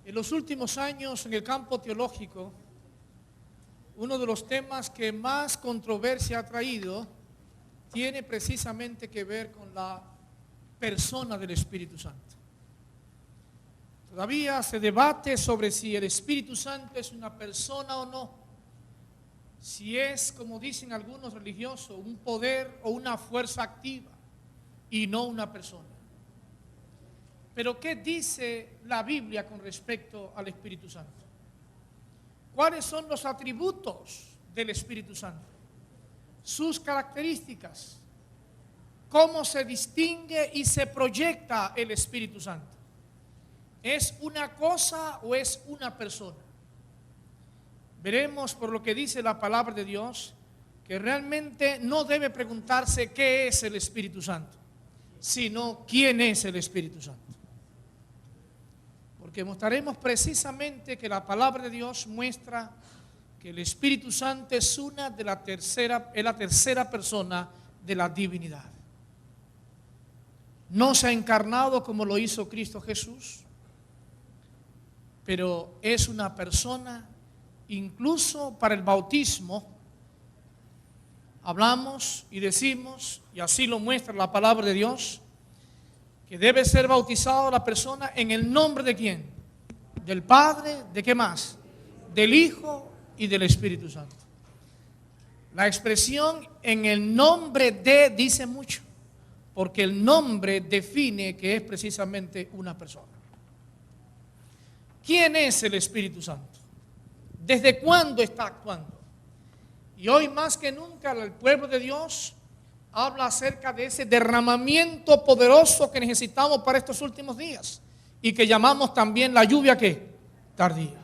En los últimos años, en el campo teológico, uno de los temas que más controversia ha traído tiene precisamente que ver con la persona del Espíritu Santo. Todavía se debate sobre si el Espíritu Santo es una persona o no, si es, como dicen algunos religiosos, un poder o una fuerza activa y no una persona. Pero ¿qué dice la Biblia con respecto al Espíritu Santo? ¿Cuáles son los atributos del Espíritu Santo? Sus características. ¿Cómo se distingue y se proyecta el Espíritu Santo? ¿Es una cosa o es una persona? Veremos por lo que dice la palabra de Dios que realmente no debe preguntarse qué es el Espíritu Santo, sino quién es el Espíritu Santo. Porque mostraremos precisamente que la palabra de Dios muestra que el Espíritu Santo es la tercera persona de la divinidad. No se ha encarnado como lo hizo Cristo Jesús, pero es una persona. Incluso para el bautismo hablamos y decimos, y así lo muestra la palabra de Dios, que debe ser bautizado la persona en el nombre de ¿quién? Del Padre, ¿de qué más? Del Hijo y del Espíritu Santo. La expresión en el nombre de dice mucho, porque el nombre define que es precisamente una persona. ¿Quién es el Espíritu Santo? ¿Desde cuándo está actuando? Y hoy más que nunca el pueblo de Dios habla acerca de ese derramamiento poderoso que necesitamos para estos últimos días y que llamamos también la lluvia ¿qué? Tardía.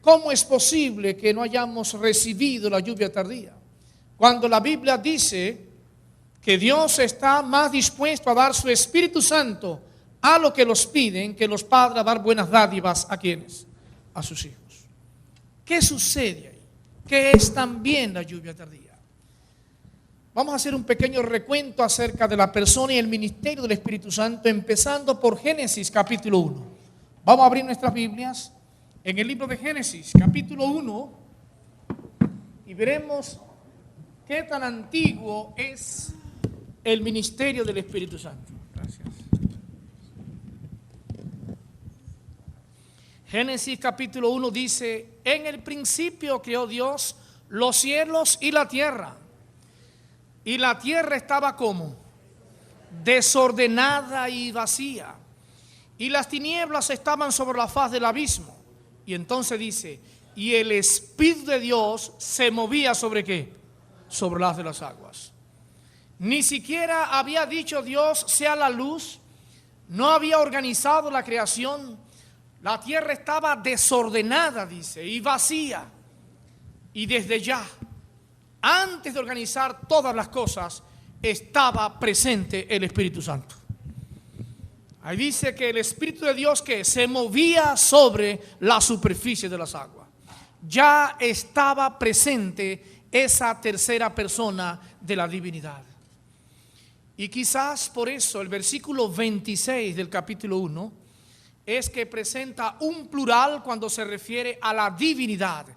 ¿Cómo es posible que no hayamos recibido la lluvia tardía? Cuando la Biblia dice que Dios está más dispuesto a dar su Espíritu Santo a los que los piden que los padres a dar buenas dádivas a quienes, a sus hijos. ¿Qué sucede ahí? ¿Qué es también la lluvia tardía? Vamos a hacer un pequeño recuento acerca de la persona y el ministerio del Espíritu Santo, empezando por Génesis capítulo 1. Vamos a abrir nuestras Biblias en el libro de Génesis capítulo 1 y veremos qué tan antiguo es el ministerio del Espíritu Santo. Gracias. Génesis capítulo 1 dice: en el principio creó Dios los cielos y la tierra estaba como desordenada y vacía, y las tinieblas estaban sobre la faz del abismo. Y entonces dice: y el Espíritu de Dios se movía sobre ¿qué? Sobre las de las aguas. Ni siquiera había dicho Dios sea la luz, no había organizado la creación. La tierra estaba desordenada, dice, y vacía. Y desde ya, antes de organizar todas las cosas, estaba presente el Espíritu Santo. Ahí dice que el Espíritu de Dios que se movía sobre la superficie de las aguas. Ya estaba presente esa tercera persona de la divinidad. Y quizás por eso el versículo 26 del capítulo 1 es que presenta un plural cuando se refiere a la divinidad.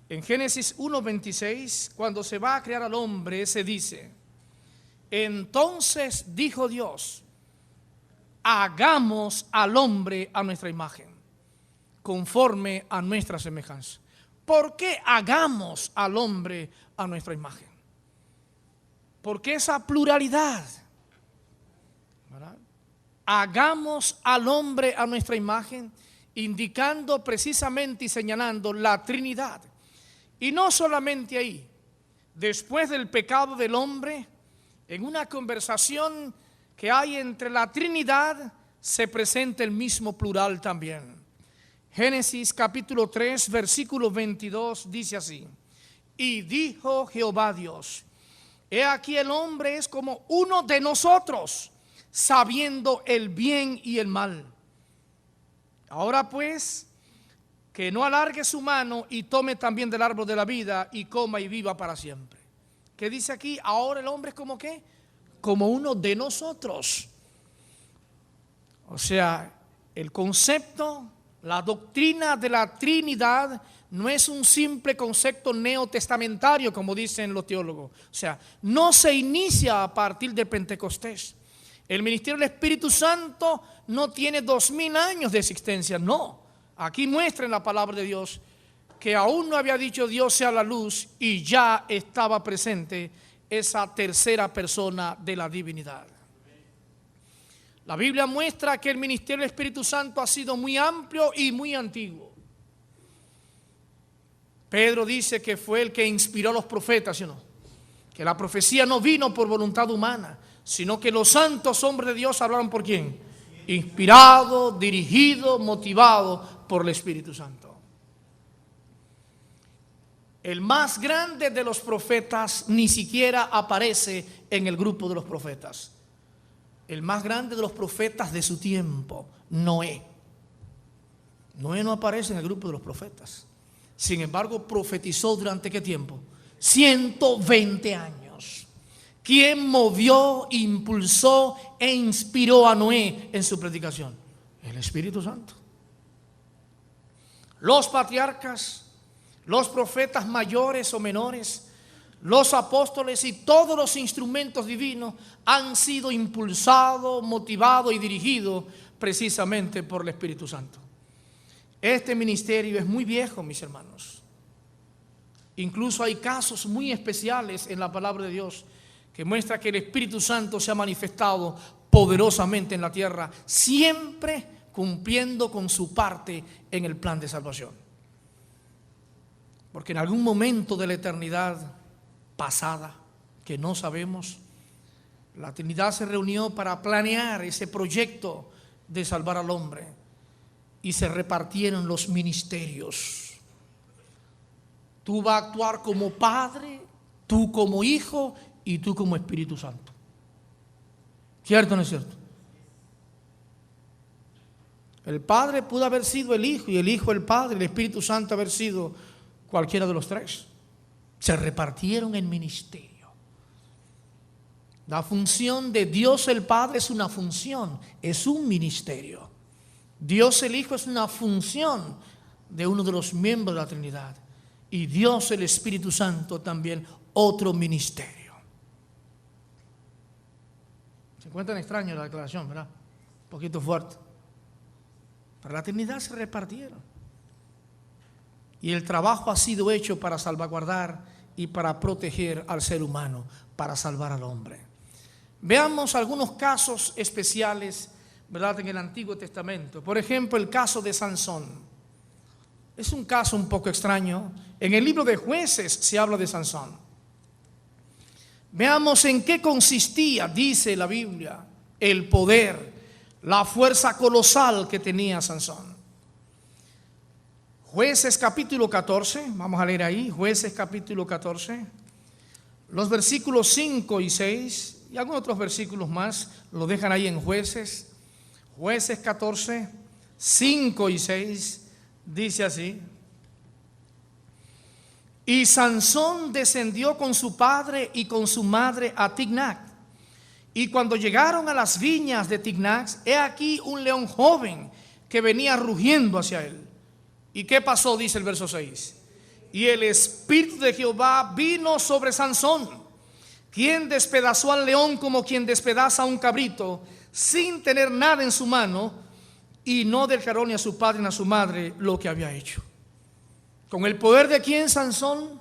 En Génesis 1:26, cuando se va a crear al hombre, se dice: entonces dijo Dios, hagamos al hombre a nuestra imagen, conforme a nuestra semejanza. ¿Por qué hagamos al hombre a nuestra imagen? Porque esa pluralidad, ¿verdad? Hagamos al hombre a nuestra imagen, indicando precisamente y señalando la Trinidad. Y no solamente ahí, después del pecado del hombre, en una conversación que hay entre la Trinidad, se presenta el mismo plural también. Génesis capítulo 3, versículo 22 dice así: y dijo Jehová Dios, he aquí el hombre es como uno de nosotros, sabiendo el bien y el mal. Ahora pues, que no alargue su mano y tome también del árbol de la vida y coma y viva para siempre. ¿Qué dice aquí? Ahora el hombre es como ¿qué? Como uno de nosotros. O sea, el concepto, La doctrina de la Trinidad no es un simple concepto neotestamentario, como dicen los teólogos. O sea, no se inicia a partir de Pentecostés. El ministerio del Espíritu Santo no tiene 2000 años de existencia, no. Aquí muestra en la palabra de Dios que aún no había dicho Dios sea la luz y ya estaba presente esa tercera persona de la divinidad. La Biblia muestra que el ministerio del Espíritu Santo ha sido muy amplio y muy antiguo. Pedro dice que fue el que inspiró a los profetas, ¿sí o no? Que la profecía no vino por voluntad humana, sino que los santos hombres de Dios hablaron ¿por quién? Inspirado, dirigido, motivado por el Espíritu Santo. El más grande de los profetas ni siquiera aparece en el grupo de los profetas. El más grande de los profetas de su tiempo, Noé. Noé no aparece en el grupo de los profetas. Sin embargo, profetizó durante ¿qué tiempo? 120 años. ¿Quién movió, impulsó e inspiró a Noé en su predicación? El Espíritu Santo. Los patriarcas, los profetas mayores o menores, los apóstoles y todos los instrumentos divinos han sido impulsados, motivados y dirigidos precisamente por el Espíritu Santo. Este ministerio es muy viejo, mis hermanos. Incluso hay casos muy especiales en la palabra de Dios que muestra que el Espíritu Santo se ha manifestado poderosamente en la tierra, siempre cumpliendo con su parte en el plan de salvación. Porque en algún momento de la eternidad pasada, que no sabemos, la Trinidad se reunió para planear ese proyecto de salvar al hombre y se repartieron los ministerios. Tú vas a actuar como Padre, tú como Hijo y tú como Espíritu Santo. ¿Cierto o no es cierto? El Padre pudo haber sido el Hijo y el Hijo el Padre, el Espíritu Santo haber sido cualquiera de los tres. Se repartieron el ministerio. La función de Dios el Padre es una función, es un ministerio. Dios el Hijo es una función de uno de los miembros de la Trinidad. Y Dios el Espíritu Santo también otro ministerio. Se encuentran extraños la declaración, ¿verdad? Un poquito fuerte. Pero la Trinidad se repartieron. Y el trabajo ha sido hecho para salvaguardar y para proteger al ser humano, para salvar al hombre. Veamos algunos casos especiales, ¿verdad?, en el Antiguo Testamento. Por ejemplo, el caso de Sansón. Es un caso un poco extraño. En el libro de Jueces se habla de Sansón. Veamos en qué consistía, dice la Biblia, el poder, la fuerza colosal que tenía Sansón. Jueces capítulo 14, vamos a leer ahí, Jueces capítulo 14, los versículos 5 y 6, y algunos otros versículos más, lo dejan ahí en Jueces. Jueces 14, 5 y 6, dice así: y Sansón descendió con su padre y con su madre a Tignac, y cuando llegaron a las viñas de Tignac, he aquí un león joven que venía rugiendo hacia él. ¿Y qué pasó? Dice el verso 6. Y el Espíritu de Jehová vino sobre Sansón, quien despedazó al león como quien despedaza a un cabrito, sin tener nada en su mano, y no declaró ni a su padre ni a su madre lo que había hecho. ¿Con el poder de quién, Sansón?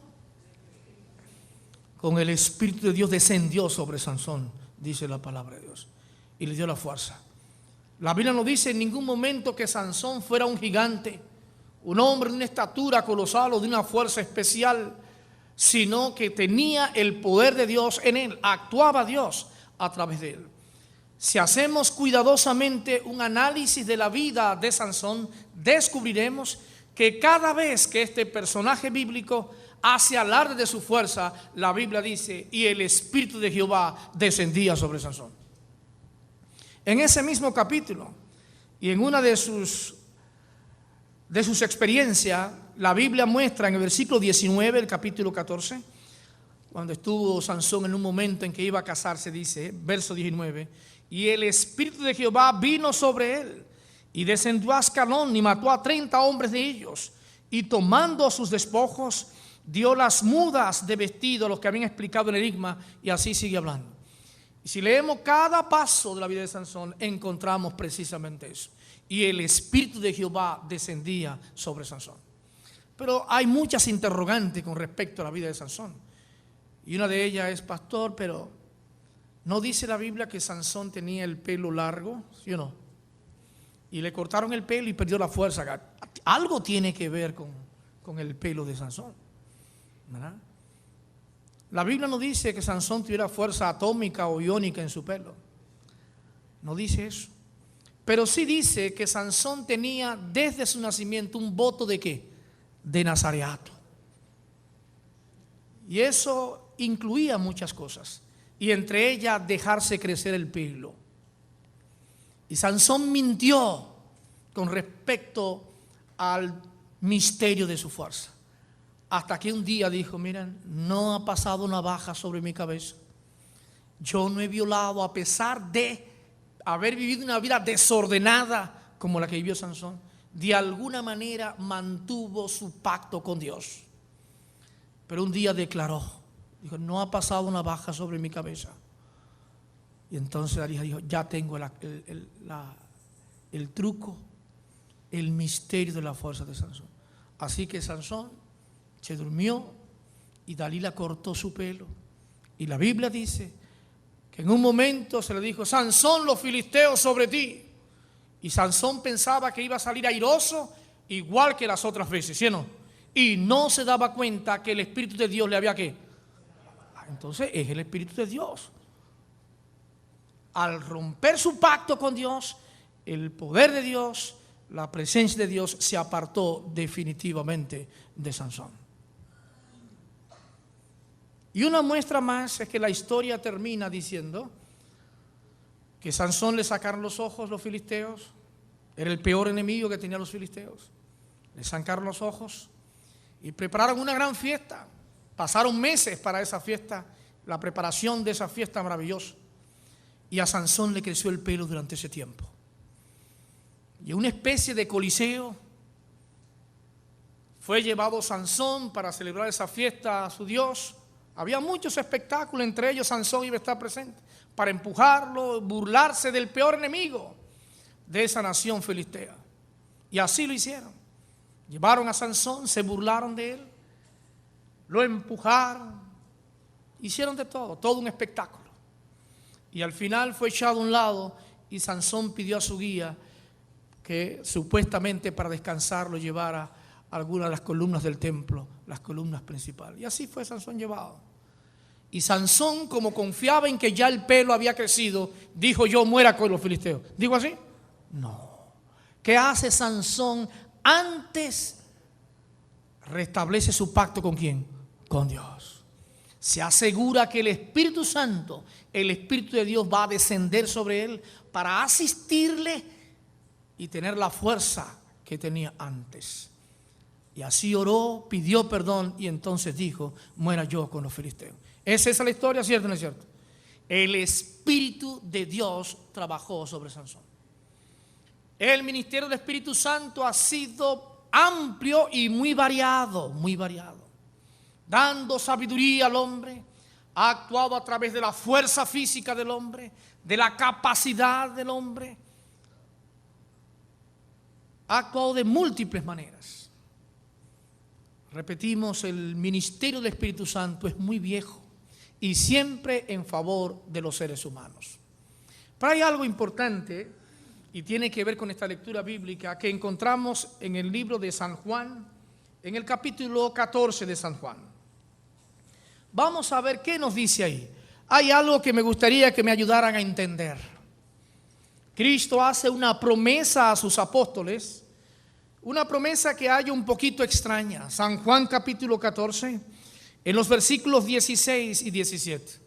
Con el Espíritu de Dios descendió sobre Sansón, dice la palabra de Dios, y le dio la fuerza. La Biblia no dice en ningún momento que Sansón fuera un gigante, un hombre de una estatura colosal o de una fuerza especial, sino que tenía el poder de Dios en él, actuaba Dios a través de él. Si hacemos cuidadosamente un análisis de la vida de Sansón, descubriremos que cada vez que este personaje bíblico hace alarde de su fuerza, la Biblia dice, y el Espíritu de Jehová descendía sobre Sansón. En ese mismo capítulo y en una de sus experiencias, la Biblia muestra en el versículo 19, el capítulo 14, cuando estuvo Sansón en un momento en que iba a casarse, dice, verso 19, y el Espíritu de Jehová vino sobre él, Y descendió a Ascalón y mató a 30 hombres de ellos. Y tomando sus despojos, dio las mudas de vestido a los que habían explicado el enigma, y así sigue hablando. Y si leemos cada paso de la vida de Sansón, encontramos precisamente eso. Y el Espíritu de Jehová descendía sobre Sansón. Pero hay muchas interrogantes con respecto a la vida de Sansón. Y una de ellas es: pastor, pero ¿no dice la Biblia que Sansón tenía el pelo largo? ¿Sí o no? Y le cortaron el pelo y perdió la fuerza. Algo tiene que ver con el pelo de Sansón, ¿verdad? La Biblia no dice que Sansón tuviera fuerza atómica o iónica en su pelo. No dice eso. Pero sí dice que Sansón tenía desde su nacimiento un voto ¿de qué? De nazareato. Y eso incluía muchas cosas. Y entre ellas dejarse crecer el pelo. Y Sansón mintió con respecto al misterio de su fuerza. Hasta que un día dijo: miren, no ha pasado navaja sobre mi cabeza. Yo no he violado, a pesar de haber vivido una vida desordenada como la que vivió Sansón. De alguna manera mantuvo su pacto con Dios. Pero un día declaró, dijo: no ha pasado navaja sobre mi cabeza. Y entonces la hija dijo: ya tengo el truco, el misterio de la fuerza de Sansón. Así que Sansón se durmió y Dalila cortó su pelo. Y la Biblia dice que en un momento se le dijo: Sansón, los filisteos sobre ti. Y Sansón pensaba que iba a salir airoso igual que las otras veces, ¿sí o no? Y no se daba cuenta que el Espíritu de Dios le había ¿qué? Entonces es el Espíritu de Dios. Al romper su pacto con Dios, el poder de Dios, la presencia de Dios se apartó definitivamente de Sansón. Y una muestra más es que la historia termina diciendo que Sansón le sacaron los ojos los filisteos. Era el peor enemigo que tenían los filisteos. Le sacaron los ojos y prepararon una gran fiesta. Pasaron meses para esa fiesta, la preparación de esa fiesta maravillosa. Y a Sansón le creció el pelo durante ese tiempo. Y en una especie de coliseo fue llevado Sansón para celebrar esa fiesta a su Dios. Había muchos espectáculos, entre ellos Sansón iba a estar presente para empujarlo, burlarse del peor enemigo de esa nación filistea. Y así lo hicieron. Llevaron a Sansón, se burlaron de él, lo empujaron, hicieron de todo un espectáculo. Y al final fue echado a un lado y Sansón pidió a su guía que supuestamente para descansar lo llevara a algunas de las columnas del templo, las columnas principales. Y así fue Sansón llevado. Y Sansón, como confiaba en que ya el pelo había crecido, dijo: yo muera con los filisteos. ¿Digo así? No. ¿Qué hace Sansón? Antes restablece su pacto ¿con quién? Con Dios. Se asegura que el Espíritu Santo, el Espíritu de Dios va a descender sobre él para asistirle y tener la fuerza que tenía antes. Y así oró, pidió perdón y entonces dijo: muera yo con los filisteos. ¿Es esa la historia, cierto o no es cierto? El Espíritu de Dios trabajó sobre Sansón. El ministerio del Espíritu Santo ha sido amplio y muy variado, dando sabiduría al hombre. Ha actuado a través de la fuerza física del hombre, de la capacidad del hombre. Ha actuado de múltiples maneras. Repetimos, el ministerio del Espíritu Santo es muy viejo y siempre en favor de los seres humanos. Pero hay algo importante y tiene que ver con esta lectura bíblica que encontramos en el libro de San Juan, en el capítulo 14 de San Juan. Vamos a ver qué nos dice ahí. Hay algo que me gustaría que me ayudaran a entender. Cristo hace una promesa a sus apóstoles, una promesa que hay un poquito extraña. San Juan capítulo 14, en los versículos 16 y 17.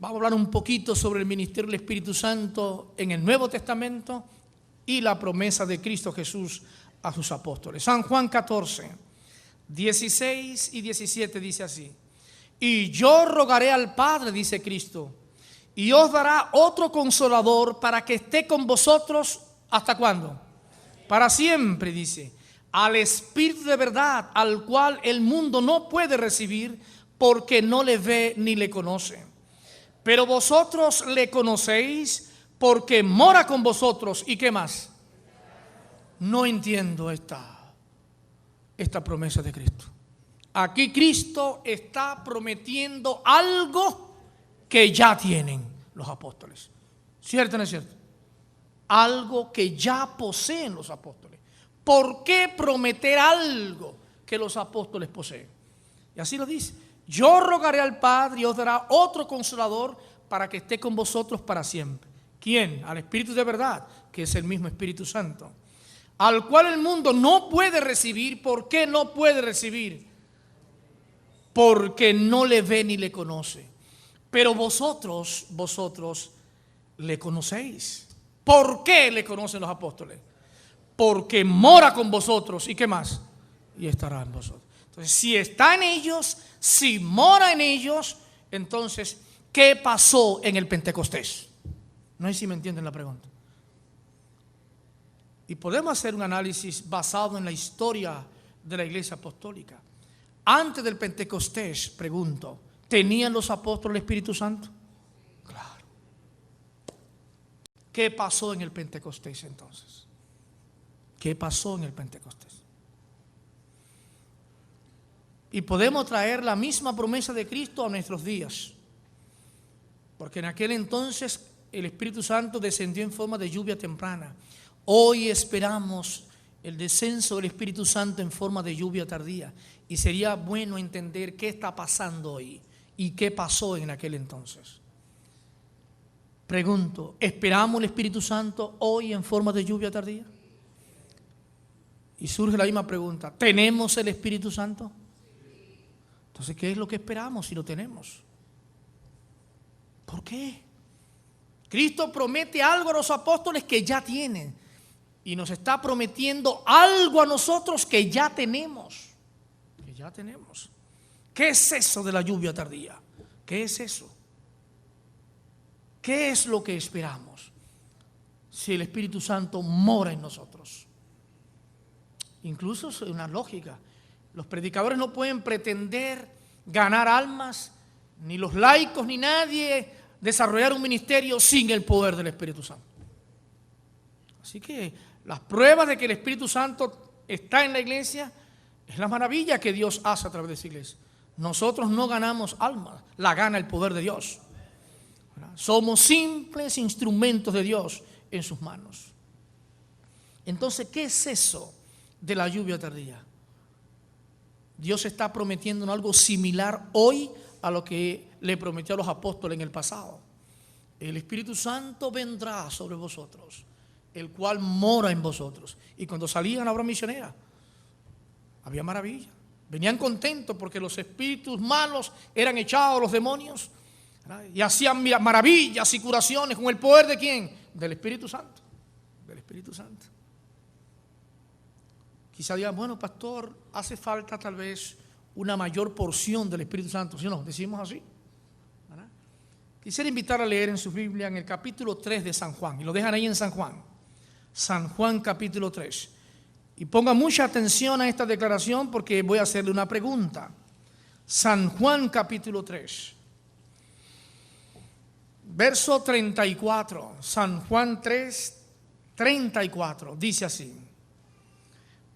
Vamos a hablar un poquito sobre el ministerio del Espíritu Santo en el Nuevo Testamento y la promesa de Cristo Jesús a sus apóstoles. San Juan 14, 16 y 17 dice así: y yo rogaré al Padre, dice Cristo, y os dará otro consolador para que esté con vosotros ¿Hasta cuándo? Para siempre, dice. Al Espíritu de verdad, al cual el mundo no puede recibir porque no le ve ni le conoce. Pero vosotros le conocéis porque mora con vosotros. ¿Y qué más? No entiendo esta promesa de Cristo. Aquí Cristo está prometiendo algo que ya tienen los apóstoles. ¿Cierto o no es cierto? Algo que ya poseen los apóstoles. ¿Por qué prometer algo que los apóstoles poseen? Y así lo dice. Yo rogaré al Padre y os dará otro consolador para que esté con vosotros para siempre. ¿Quién? Al Espíritu de verdad, que es el mismo Espíritu Santo, al cual el mundo no puede recibir. ¿Por qué no puede recibir? Porque no le ve ni le conoce. Pero vosotros le conocéis. ¿Por qué le conocen los apóstoles? Porque mora con vosotros. ¿Y qué más? Y estará en vosotros. Entonces, si está en ellos, si mora en ellos, entonces, ¿qué pasó en el Pentecostés? No sé si me entienden la pregunta. Y podemos hacer un análisis basado en la historia de la iglesia apostólica. Antes del Pentecostés, pregunto, ¿tenían los apóstoles el Espíritu Santo? Claro. ¿Qué pasó en el Pentecostés entonces? ¿Qué pasó en el Pentecostés? Y podemos traer la misma promesa de Cristo a nuestros días. Porque en aquel entonces el Espíritu Santo descendió en forma de lluvia temprana. Hoy esperamos el descenso del Espíritu Santo en forma de lluvia tardía. Y sería bueno entender qué está pasando hoy y qué pasó en aquel entonces. Pregunto, ¿esperamos el Espíritu Santo hoy en forma de lluvia tardía? Y surge la misma pregunta, ¿tenemos el Espíritu Santo? Entonces, ¿qué es lo que esperamos si lo tenemos? ¿Por qué? Cristo promete algo a los apóstoles que ya tienen. Y nos está prometiendo algo a nosotros que ya tenemos. Que ya tenemos. ¿Qué es eso de la lluvia tardía? ¿Qué es eso? ¿Qué es lo que esperamos? Si el Espíritu Santo mora en nosotros. Incluso es una lógica. Los predicadores no pueden pretender ganar almas, ni los laicos, ni nadie desarrollar un ministerio sin el poder del Espíritu Santo. Así que las pruebas de que el Espíritu Santo está en la iglesia es la maravilla que Dios hace a través de esa iglesia. Nosotros no ganamos almas, la gana el poder de Dios. Somos simples instrumentos de Dios en sus manos. Entonces, ¿qué es eso de la lluvia tardía? Dios está prometiendo algo similar hoy a lo que le prometió a los apóstoles en el pasado. El Espíritu Santo vendrá sobre vosotros, el cual mora en vosotros. Y cuando salían a la obra misionera, había maravilla. Venían contentos porque los espíritus malos eran echados a los demonios, ¿verdad? Y hacían maravillas y curaciones con el poder ¿de quién? Del Espíritu Santo. Del Espíritu Santo. Quizá digan, bueno, pastor, hace falta tal vez una mayor porción del Espíritu Santo. ¿Sí o no? Decimos así, ¿verdad? Quisiera invitar a leer en su Biblia en el capítulo 3 de San Juan. Y lo dejan ahí en San Juan. San Juan capítulo 3. Y ponga mucha atención a esta declaración porque voy a hacerle una pregunta. San Juan capítulo 3. Verso 34. San Juan 3, 34. Dice así.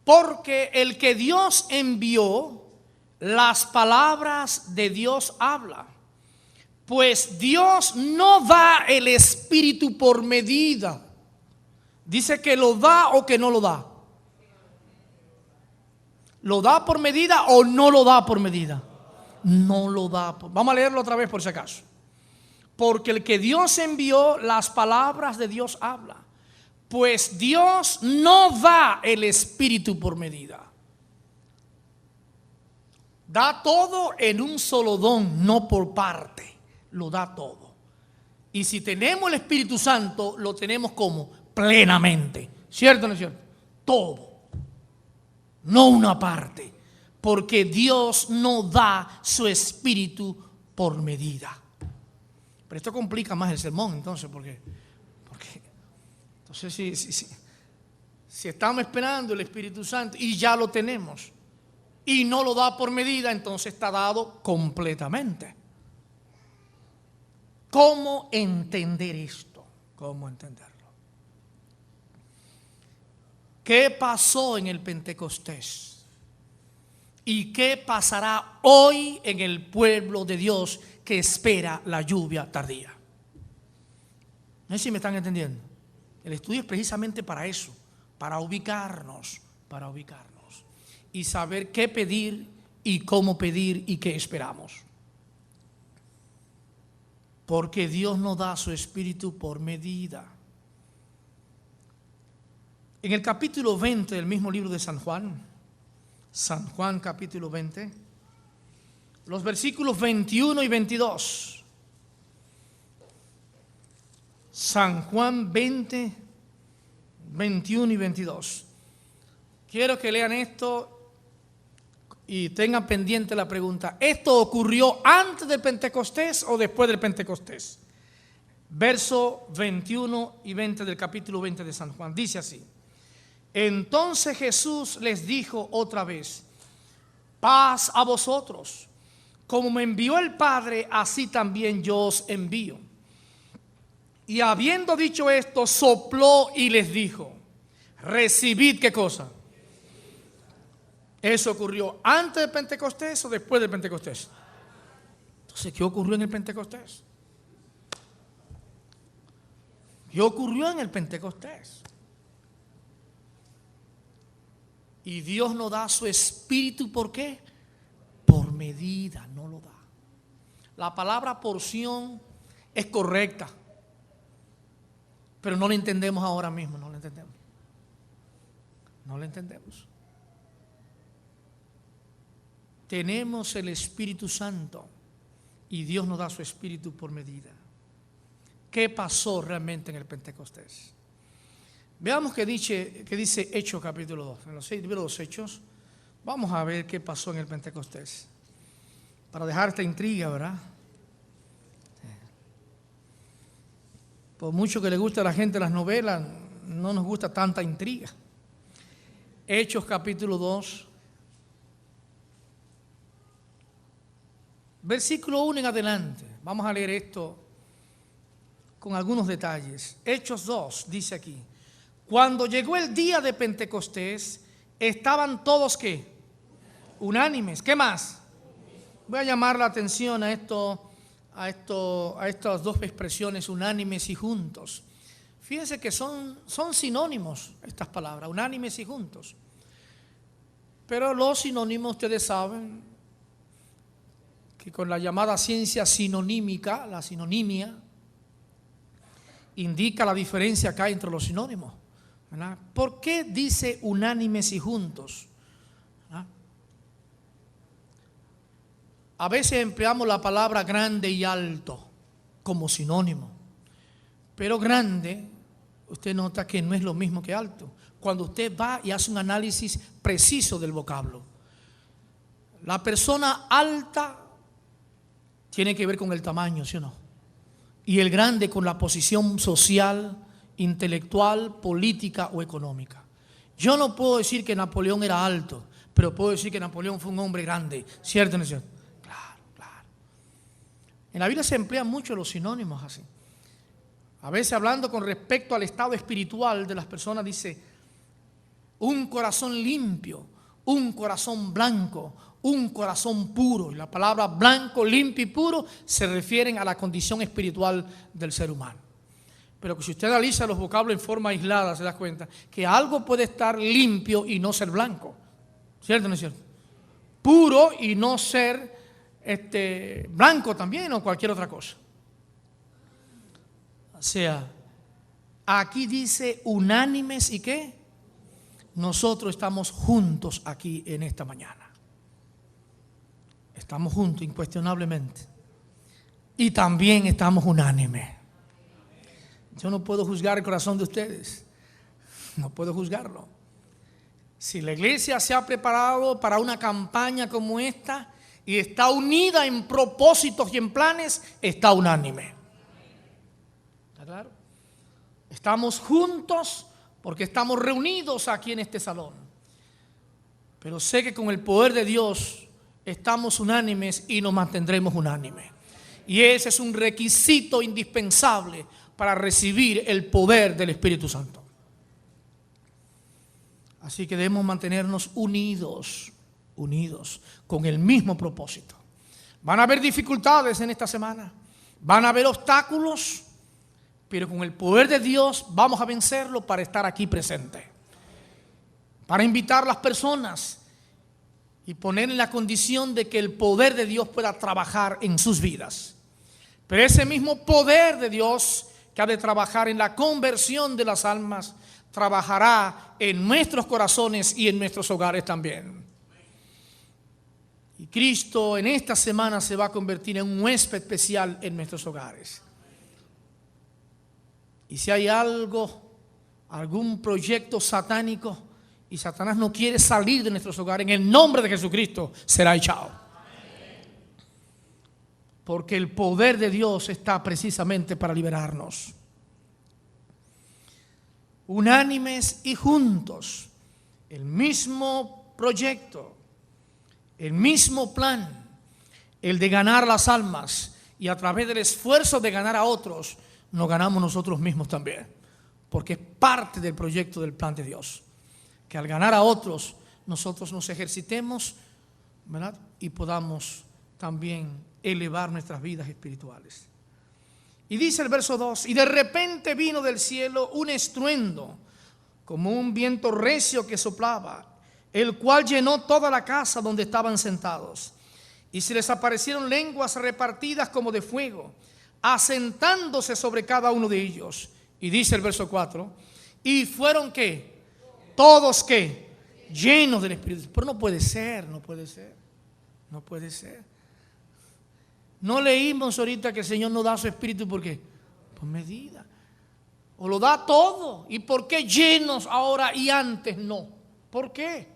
Porque el que Dios envió, las palabras de Dios habla. Pues Dios no da el Espíritu por medida. Dice que lo da o que no lo da. ¿Lo da por medida o no lo da por medida? No lo da. Vamos a leerlo otra vez por si acaso. Porque el que Dios envió, las palabras de Dios habla. Pues Dios no da el Espíritu por medida. Da todo en un solo don, no por parte. Lo da todo. Y si tenemos el Espíritu Santo, lo tenemos como plenamente. ¿Cierto o no es cierto? Todo. No una parte. Porque Dios no da su Espíritu por medida. Pero esto complica más el sermón entonces, porque entonces Si estamos esperando el Espíritu Santo y ya lo tenemos y no lo da por medida, entonces está dado completamente. ¿Cómo entender esto? ¿Cómo entenderlo? ¿Qué pasó en el Pentecostés? ¿Y qué pasará hoy en el pueblo de Dios que espera la lluvia tardía? No sé si me están entendiendo. El estudio es precisamente para eso, para ubicarnos y saber qué pedir y cómo pedir y qué esperamos. Porque Dios nos da su Espíritu por medida. En el capítulo 20 del mismo libro de San Juan capítulo 20, los versículos 21 y 22. San Juan 20, 21 y 22. Quiero que lean esto y tengan pendiente la pregunta: ¿esto ocurrió antes del Pentecostés o después del Pentecostés? Verso 21 y 20 del capítulo 20 de San Juan. Dice así: entonces Jesús les dijo otra vez: paz a vosotros. Como me envió el Padre, así también yo os envío. Y habiendo dicho esto, sopló y les dijo: recibid, ¿qué cosa? ¿Eso ocurrió antes del Pentecostés o después del Pentecostés? Entonces, ¿qué ocurrió en el Pentecostés? ¿Qué ocurrió en el Pentecostés? Y Dios nos da su Espíritu, ¿por qué? Por medida, no lo da. La palabra porción es correcta, pero no la entendemos ahora mismo, no la entendemos. No la entendemos. Tenemos el Espíritu Santo y Dios nos da su Espíritu por medida. ¿Qué pasó realmente en el Pentecostés? Veamos qué dice Hechos capítulo 2. En los 6 libros de los Hechos, vamos a ver qué pasó en el Pentecostés. Para dejar esta intriga, ¿verdad? Por mucho que le guste a la gente las novelas, no nos gusta tanta intriga. Hechos capítulo 2, versículo 1 en adelante. Vamos a leer esto con algunos detalles. Hechos 2 dice aquí: cuando llegó el día de Pentecostés, estaban todos ¿qué? Unánimes. ¿Qué más? Voy a llamar la atención a estas dos expresiones, unánimes y juntos. Fíjense que son sinónimos estas palabras, unánimes y juntos. Pero los sinónimos, ustedes saben que con la llamada ciencia sinonímica, la sinonimia, indica la diferencia que hay entre los sinónimos, ¿verdad? ¿Por qué dice unánimes y juntos? ¿Verdad? A veces empleamos la palabra grande y alto como sinónimo, pero grande, usted nota que no es lo mismo que alto. Cuando usted va y hace un análisis preciso del vocablo, la persona alta tiene que ver con el tamaño, ¿sí o no? Y el grande con la posición social, intelectual, política o económica. Yo no puedo decir que Napoleón era alto, pero puedo decir que Napoleón fue un hombre grande, ¿cierto o no es cierto? Claro. En la Biblia se emplean mucho los sinónimos así. A veces hablando con respecto al estado espiritual de las personas dice un corazón limpio, un corazón blanco, un corazón puro. Y la palabra blanco, limpio y puro se refieren a la condición espiritual del ser humano. Pero que si usted analiza los vocablos en forma aislada, se da cuenta que algo puede estar limpio y no ser blanco. ¿Cierto o no es cierto? Puro y no ser blanco también o cualquier otra cosa. O sea, aquí dice unánimes y ¿qué? Nosotros estamos juntos aquí en esta mañana. Estamos juntos incuestionablemente. Y también estamos unánimes. Yo no puedo juzgar el corazón de ustedes. No puedo juzgarlo. Si la iglesia se ha preparado para una campaña como esta y está unida en propósitos y en planes, está unánime. ¿Está claro? Estamos juntos porque estamos reunidos aquí en este salón. Pero sé que con el poder de Dios estamos unánimes y nos mantendremos unánimes. Y ese es un requisito indispensable para recibir el poder del Espíritu Santo. Así que debemos mantenernos unidos con el mismo propósito. Van a haber dificultades en esta semana, van a haber obstáculos, pero con el poder de Dios vamos a vencerlo para estar aquí presente, para invitar a las personas y poner en la condición de que el poder de Dios pueda trabajar en sus vidas. Pero ese mismo poder de Dios que ha de trabajar en la conversión de las almas, trabajará en nuestros corazones y en nuestros hogares también. Y Cristo en esta semana se va a convertir en un huésped especial en nuestros hogares. Y si hay algún proyecto satánico y Satanás no quiere salir de nuestros hogares, en el nombre de Jesucristo será echado. Porque el poder de Dios está precisamente para liberarnos. Unánimes y juntos, el mismo proyecto, el mismo plan, el de ganar las almas, y a través del esfuerzo de ganar a otros, nos ganamos nosotros mismos también, porque es parte del proyecto del plan de Dios, que al ganar a otros, nosotros nos ejercitemos, ¿verdad? Y podamos también elevar nuestras vidas espirituales. Y dice el verso 2, y de repente vino del cielo un estruendo, como un viento recio que soplaba, el cual llenó toda la casa donde estaban sentados. Y se les aparecieron lenguas repartidas como de fuego, asentándose sobre cada uno de ellos. Y dice el verso 4, y fueron ¿qué? Todos ¿qué? Llenos del Espíritu. Pero no puede ser. No leímos ahorita que el Señor nos da su Espíritu, ¿por qué? Por medida. O lo da todo. ¿Y por qué llenos ahora y antes no? ¿Por qué?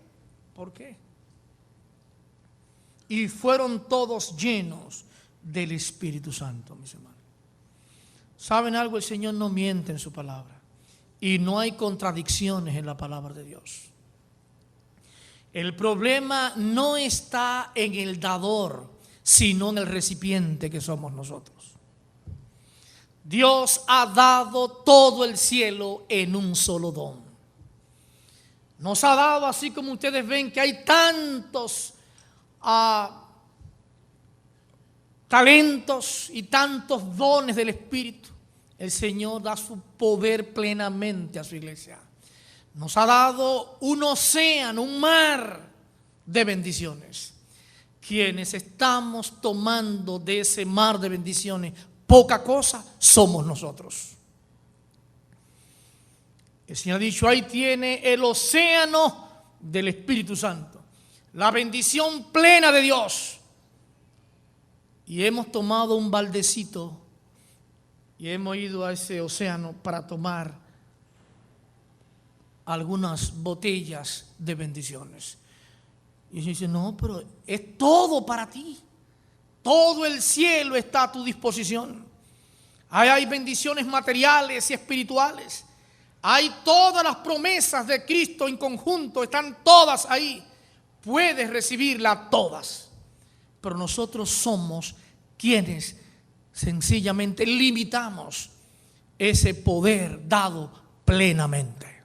Y fueron todos llenos del Espíritu Santo, mis hermanos. ¿Saben algo? El Señor no miente en su palabra. Y no hay contradicciones en la palabra de Dios. El problema no está en el dador, sino en el recipiente que somos nosotros. Dios ha dado todo el cielo en un solo don. Nos ha dado, así como ustedes ven que hay tantos talentos y tantos dones del Espíritu, el Señor da su poder plenamente a su iglesia. Nos ha dado un océano, un mar de bendiciones. Quienes estamos tomando de ese mar de bendiciones poca cosa somos nosotros. El Señor ha dicho, ahí tiene el océano del Espíritu Santo, la bendición plena de Dios. Y hemos tomado un baldecito y hemos ido a ese océano para tomar algunas botellas de bendiciones. Y se dice, no, pero es todo para ti. Todo el cielo está a tu disposición. Ahí hay bendiciones materiales y espirituales. Hay todas las promesas de Cristo en conjunto, están todas ahí. Puedes recibirlas todas. Pero nosotros somos quienes sencillamente limitamos ese poder dado plenamente.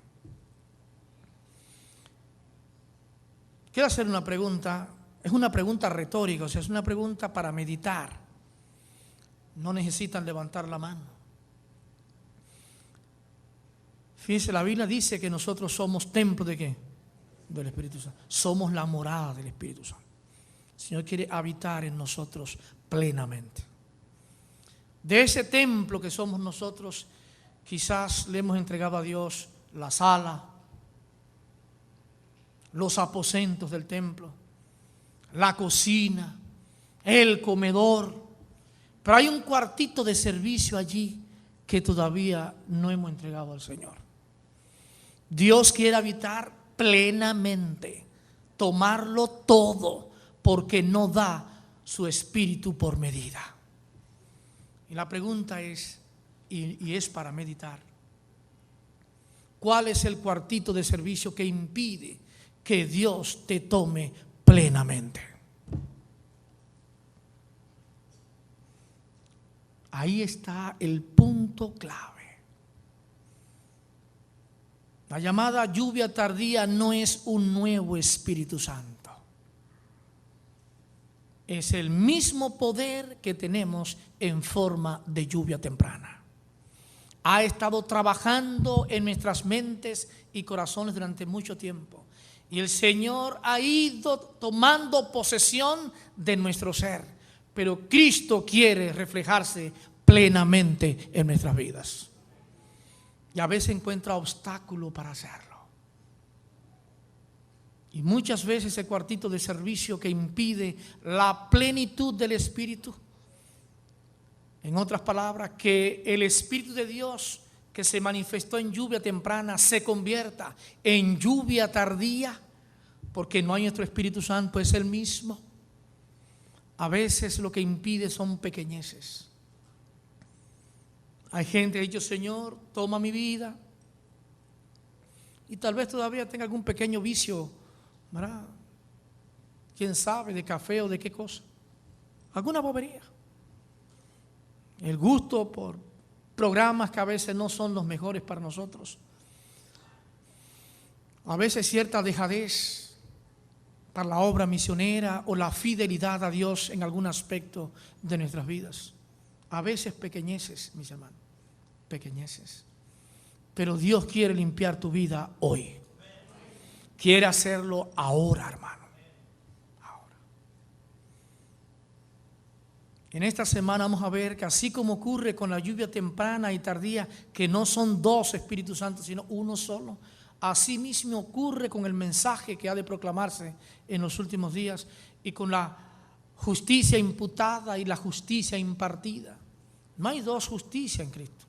Quiero hacer una pregunta, es una pregunta retórica, o sea, es una pregunta para meditar. No necesitan levantar la mano. Fíjense, la Biblia dice que nosotros somos templo de ¿qué? Del Espíritu Santo. Somos la morada del Espíritu Santo. El Señor quiere habitar en nosotros plenamente. De ese templo que somos nosotros, quizás le hemos entregado a Dios la sala, los aposentos del templo, la cocina, el comedor. Pero hay un cuartito de servicio allí que todavía no hemos entregado al Señor. Dios quiere habitar plenamente, tomarlo todo, porque no da su espíritu por medida. Y la pregunta es, y es para meditar, ¿Cuál es el cuartito de servicio que impide que Dios te tome plenamente? Ahí está el punto clave. La llamada lluvia tardía no es un nuevo Espíritu Santo. Es el mismo poder que tenemos en forma de lluvia temprana. Ha estado trabajando en nuestras mentes y corazones durante mucho tiempo. Y el Señor ha ido tomando posesión de nuestro ser. Pero Cristo quiere reflejarse plenamente en nuestras vidas. Y a veces encuentra obstáculo para hacerlo. Y muchas veces ese cuartito de servicio que impide la plenitud del Espíritu. En otras palabras, que el Espíritu de Dios que se manifestó en lluvia temprana se convierta en lluvia tardía, porque no hay nuestro Espíritu Santo, es el mismo. A veces lo que impide son pequeñeces. Hay gente que ha dicho: Señor, toma mi vida. Y tal vez todavía tenga algún pequeño vicio, ¿verdad? ¿Quién sabe? De café o de qué cosa. Alguna bobería. El gusto por programas que a veces no son los mejores para nosotros. A veces cierta dejadez para la obra misionera o la fidelidad a Dios en algún aspecto de nuestras vidas. A veces pequeñeces, mis hermanos, pequeñeces. Pero Dios quiere limpiar tu vida hoy. Quiere hacerlo ahora, hermano. Ahora. En esta semana vamos a ver que así como ocurre con la lluvia temprana y tardía, que no son dos Espíritus Santos, sino uno solo, así mismo ocurre con el mensaje que ha de proclamarse en los últimos días y con la justicia imputada y la justicia impartida. No hay dos justicias en Cristo,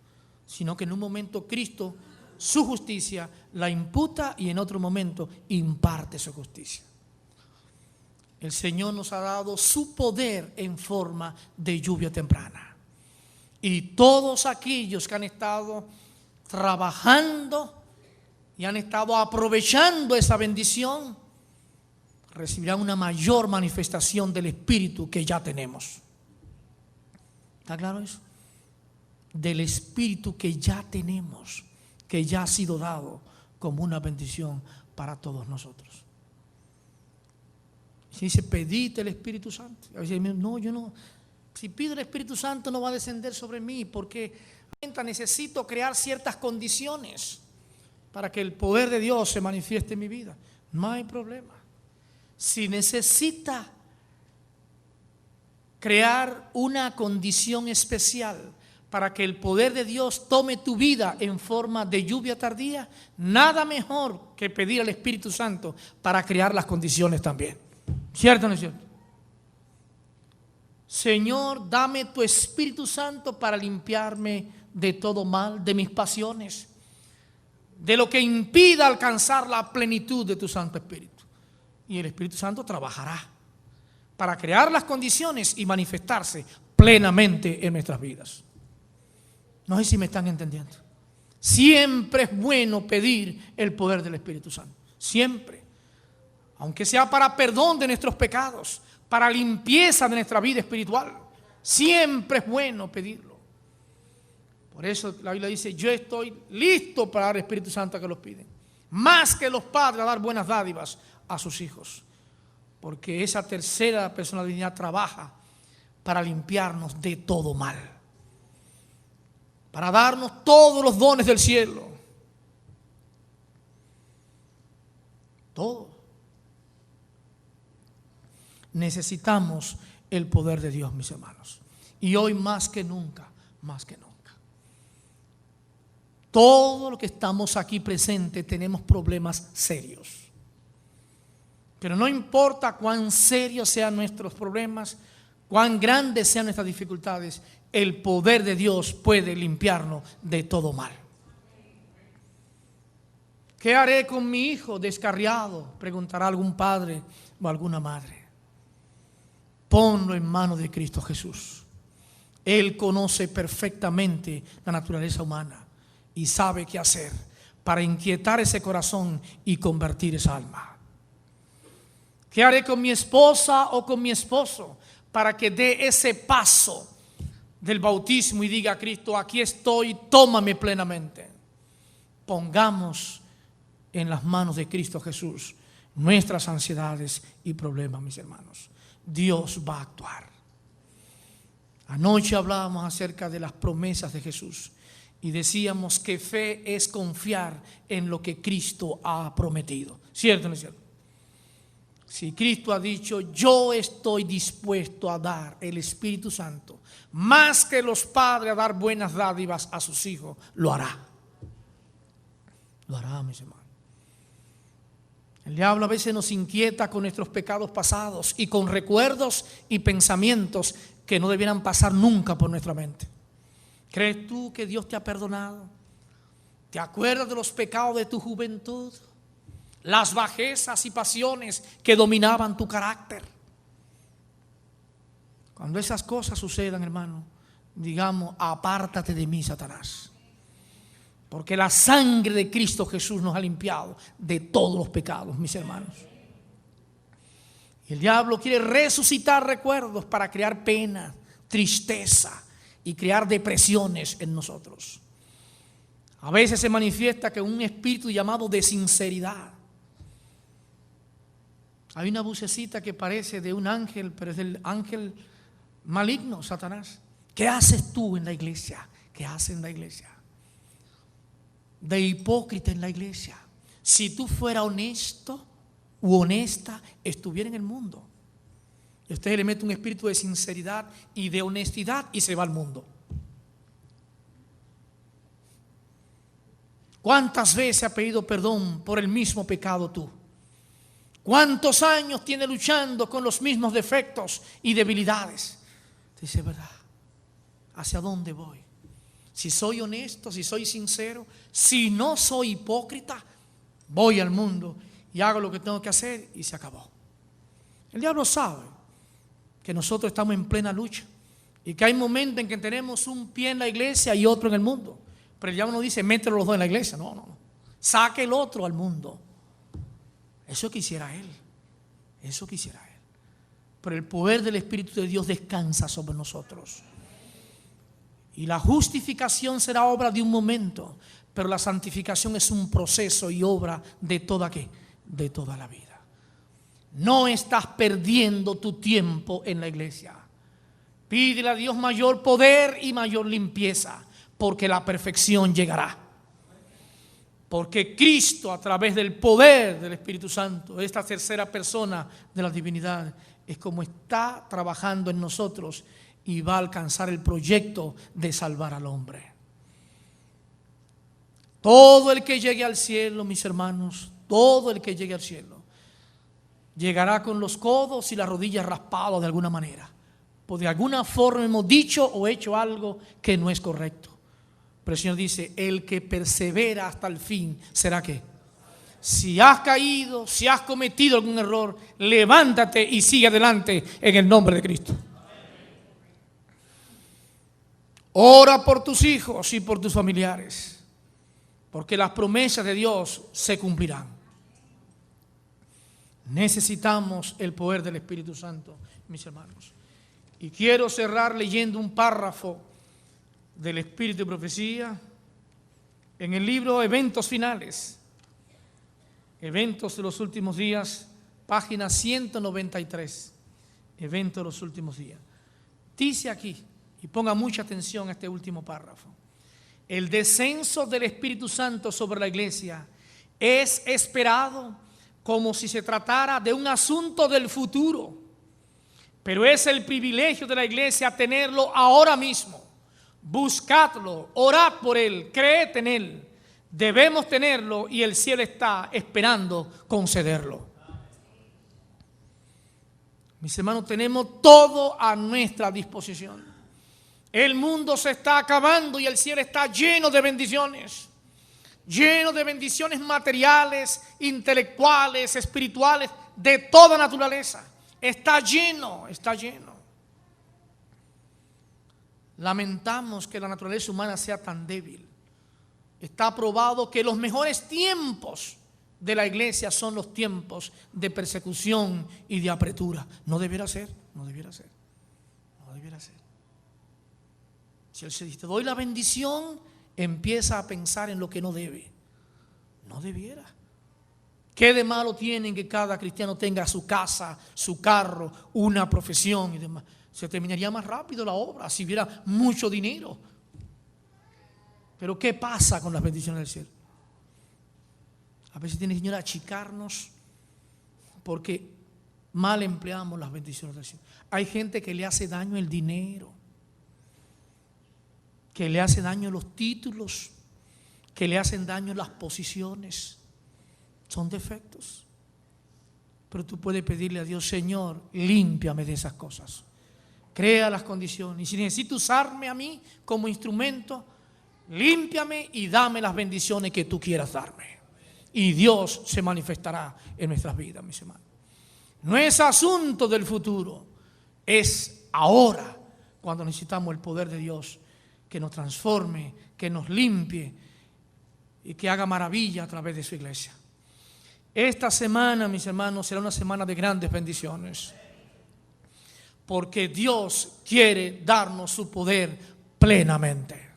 sino que en un momento Cristo su justicia la imputa y en otro momento imparte su justicia. El Señor nos ha dado su poder en forma de lluvia temprana. Y todos aquellos que han estado trabajando y han estado aprovechando esa bendición, recibirán una mayor manifestación del Espíritu que ya tenemos. ¿Está claro eso? Del Espíritu que ya tenemos, que ya ha sido dado como una bendición para todos nosotros. Se dice: pedid el Espíritu Santo. A veces, no, yo no. Si pido el Espíritu Santo no va a descender sobre mí, porque necesito crear ciertas condiciones para que el poder de Dios se manifieste en mi vida. No hay problema. Si necesita crear una condición especial para que el poder de Dios tome tu vida en forma de lluvia tardía, nada mejor que pedir al Espíritu Santo para crear las condiciones también. ¿Cierto o no es cierto? Señor, dame tu Espíritu Santo para limpiarme de todo mal, de mis pasiones, de lo que impida alcanzar la plenitud de tu Santo Espíritu. Y el Espíritu Santo trabajará para crear las condiciones y manifestarse plenamente en nuestras vidas. No sé si me están entendiendo. Siempre es bueno pedir el poder del Espíritu Santo. Siempre. Aunque sea para perdón de nuestros pecados, para limpieza de nuestra vida espiritual. Siempre es bueno pedirlo. Por eso la Biblia dice: yo estoy listo para dar el Espíritu Santo a que los piden. Más que los padres a dar buenas dádivas a sus hijos. Porque esa tercera personalidad trabaja para limpiarnos de todo mal. Para darnos todos los dones del cielo. Todo. Necesitamos el poder de Dios, mis hermanos. Y hoy más que nunca, más que nunca. Todos los que estamos aquí presentes tenemos problemas serios. Pero no importa cuán serios sean nuestros problemas, cuán grandes sean nuestras dificultades, el poder de Dios puede limpiarnos de todo mal. ¿Qué haré con mi hijo descarriado?, preguntará algún padre o alguna madre. Ponlo en manos de Cristo Jesús. Él conoce perfectamente la naturaleza humana y sabe qué hacer para inquietar ese corazón y convertir esa alma? ¿Qué haré con mi esposa o con mi esposo para que dé ese paso del bautismo y diga a Cristo, aquí estoy, tómame plenamente? Pongamos en las manos de Cristo Jesús nuestras ansiedades y problemas, mis hermanos. Dios va a actuar. Anoche hablábamos acerca de las promesas de Jesús y decíamos que fe es confiar en lo que Cristo ha prometido. ¿Cierto o no es cierto? Si Cristo ha dicho, yo estoy dispuesto a dar el Espíritu Santo, más que los padres a dar buenas dádivas a sus hijos, lo hará. Lo hará, mis hermanos. El diablo a veces nos inquieta con nuestros pecados pasados y con recuerdos y pensamientos que no debieran pasar nunca por nuestra mente. ¿Crees tú que Dios te ha perdonado? ¿Te acuerdas de los pecados de tu juventud? Las bajezas y pasiones que dominaban tu carácter. Cuando esas cosas sucedan, hermano, digamos, apártate de mí, Satanás. Porque la sangre de Cristo Jesús nos ha limpiado de todos los pecados, mis hermanos. Y el diablo quiere resucitar recuerdos para crear pena, tristeza y crear depresiones en nosotros. A veces se manifiesta que un espíritu llamado de sinceridad. Hay una vocecita que parece de un ángel, pero es del ángel maligno, Satanás. ¿Qué haces tú en la iglesia? ¿Qué haces en la iglesia? De hipócrita en la iglesia. Si tú fueras honesto u honesta, estuviera en el mundo. Y usted le mete un espíritu de sinceridad y de honestidad y se va al mundo. ¿Cuántas veces ha pedido perdón por el mismo pecado tú? ¿Cuántos años tiene luchando con los mismos defectos y debilidades? Dice, ¿verdad? ¿Hacia dónde voy? Si soy honesto, si soy sincero, si no soy hipócrita, voy al mundo y hago lo que tengo que hacer y se acabó. El diablo sabe que nosotros estamos en plena lucha y que hay momentos en que tenemos un pie en la iglesia y otro en el mundo. Pero el diablo no dice, mételo los dos en la iglesia. No, no. Saque el otro al mundo. Eso quisiera él. Eso quisiera él. Pero el poder del Espíritu de Dios descansa sobre nosotros. Y la justificación será obra de un momento, pero la santificación es un proceso y obra de toda ¿qué? De toda la vida. No estás perdiendo tu tiempo en la iglesia. Pídele a Dios mayor poder y mayor limpieza, porque la perfección llegará. Porque Cristo, a través del poder del Espíritu Santo, esta tercera persona de la divinidad, es como está trabajando en nosotros y va a alcanzar el proyecto de salvar al hombre. Todo el que llegue al cielo, mis hermanos, todo el que llegue al cielo, llegará con los codos y las rodillas raspadas de alguna manera. Pues de alguna forma hemos dicho o hecho algo que no es correcto. Pero el Señor dice, el que persevera hasta el fin, ¿será qué? Si has caído, si has cometido algún error, levántate y sigue adelante en el nombre de Cristo. Ora por tus hijos y por tus familiares, porque las promesas de Dios se cumplirán. Necesitamos el poder del Espíritu Santo, mis hermanos. Y quiero cerrar leyendo un párrafo del Espíritu de Profecía en el libro Eventos Finales, Eventos de los Últimos Días, página 193, Eventos de los Últimos Días. Dice aquí, y ponga mucha atención a este último párrafo: el descenso del Espíritu Santo sobre la iglesia es esperado como si se tratara de un asunto del futuro, pero es el privilegio de la iglesia tenerlo ahora mismo. Buscadlo, orad por él, creed en él. Debemos tenerlo y el cielo está esperando concederlo. Mis hermanos, tenemos todo a nuestra disposición. El mundo se está acabando y el cielo está lleno de bendiciones. Lleno de bendiciones materiales, intelectuales, espirituales, de toda naturaleza. Está lleno, está lleno. Lamentamos que la naturaleza humana sea tan débil. Está probado que los mejores tiempos de la iglesia son los tiempos de persecución y de apretura. No debiera ser, no debiera ser, no debiera ser. Si te doy la bendición, empieza a pensar en lo que no debe. No debiera. ¿Qué de malo tienen que cada cristiano tenga su casa, su carro, una profesión y demás? Se terminaría más rápido la obra si hubiera mucho dinero. Pero ¿qué pasa con las bendiciones del cielo? A veces tiene, Señor, achicarnos porque mal empleamos las bendiciones del cielo. Hay gente que le hace daño el dinero, que le hace daño los títulos, que le hacen daño las posiciones. Son defectos. Pero tú puedes pedirle a Dios: Señor, límpiame de esas cosas. Crea las condiciones. Y si necesito usarme a mí como instrumento, límpiame y dame las bendiciones que tú quieras darme. Y Dios se manifestará en nuestras vidas, mis hermanos. No es asunto del futuro, es ahora cuando necesitamos el poder de Dios que nos transforme, que nos limpie y que haga maravilla a través de su iglesia. Esta semana, mis hermanos, será una semana de grandes bendiciones, porque Dios quiere darnos su poder plenamente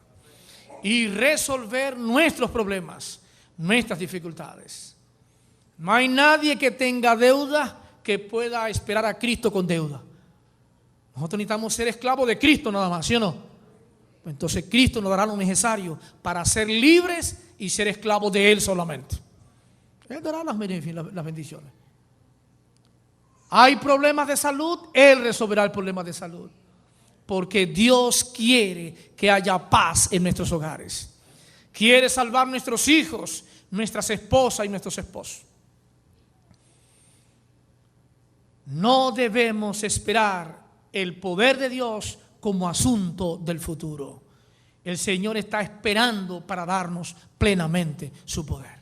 y resolver nuestros problemas, nuestras dificultades. No hay nadie que tenga deuda que pueda esperar a Cristo con deuda. Nosotros necesitamos ser esclavos de Cristo nada más, ¿sí o no? Entonces Cristo nos dará lo necesario para ser libres y ser esclavos de Él solamente. Él dará las bendiciones. Hay problemas de salud, Él resolverá el problema de salud. Porque Dios quiere que haya paz en nuestros hogares. Quiere salvar nuestros hijos, nuestras esposas y nuestros esposos. No debemos esperar el poder de Dios como asunto del futuro. El Señor está esperando para darnos plenamente su poder.